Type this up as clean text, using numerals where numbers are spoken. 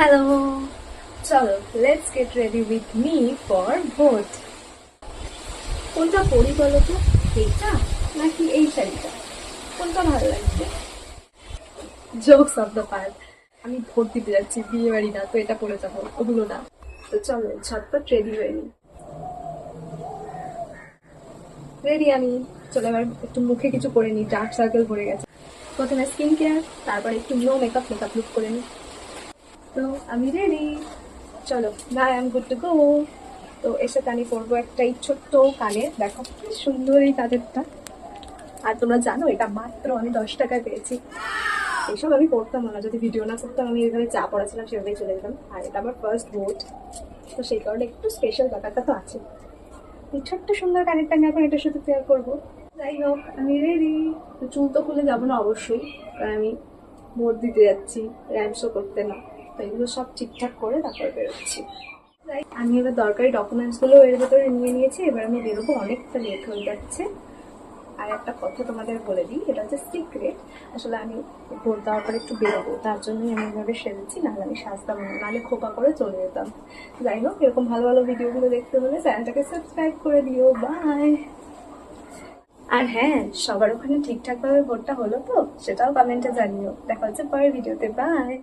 Hello, চলো let's get ready with me for vote. কোনটা পরি বলো তো, এইটা নাকি এই শাড়িটা, কোনটা ভালো লাগছে? Jokes of the part. আমি ভোট দিতে যাচ্ছি, বিয়ে বাড়ি না তো এটা পরে যাবো, ওগুলো না। তো চলো ঝটপট রেডি হয়ে নিই। রেডি আমি। চলো এবার একটু মুখে কিছু করে নিই, ডার্ক সার্কেল পড়ে গেছে। প্রথমে স্কিন কেয়ার, তারপর একটু নো মেকআপ মেকআপ লুক করে নিই। তো আমি রেডি, চলো না I am good to go. তো এসে আমি পরবো একটা এই ছোট্ট কানের, দেখো কি সুন্দর এই কানেরটা। আর তোমরা জানো এটা মাত্র আমি 10 টাকায় পেয়েছি। এইসব আমি করতাম না, যদি ভিডিও না করতাম। আমি এখানে চা পড়াছিলাম, সেভাবেই চলে যেতাম। আর এটা আমার ফার্স্ট ভোট, তো সেই কারণে একটু স্পেশাল ব্যাপারটা তো আছে। এই ছোট্ট সুন্দর কানেরটা আমি এখন এটার সাথে পেয়ার করবো। যাই হোক আমি রেডি। তো চুল তো খুলে যাবো না অবশ্যই, কারণ আমি ভোট দিতে যাচ্ছি, র্যাম্পসও করতে না। তো এগুলো সব ঠিকঠাক করে তারপর বেরোচ্ছি। আমি এবার দরকারি ডকুমেন্টস গুলো এর ভেতরে নিয়ে নিয়েছি, এবার আমি বেরোবো, অনেকটা লেট হয়ে যাচ্ছে। আর একটা কথা তোমাদের বলে দিই, এটা হচ্ছে সিক্রেট। আসলে আমি ভোট দেওয়ার পরে একটু বেরোবো, তার জন্যই আমি এভাবে সেরেছি, নাহলে আমি সাজতাম না, নাহলে খোপা করে চলে যেতাম। যাই হোক, এরকম ভালো ভালো ভিডিওগুলো দেখতে হলে চ্যানেলটাকে সাবস্ক্রাইব করে দিও। বাই। আর হ্যাঁ, সবার ওখানে ঠিকঠাক ভাবে ভোটটা হলো তো, সেটাও কমেন্টে জানিও। দেখা হচ্ছে পরের ভিডিওতে। বাই।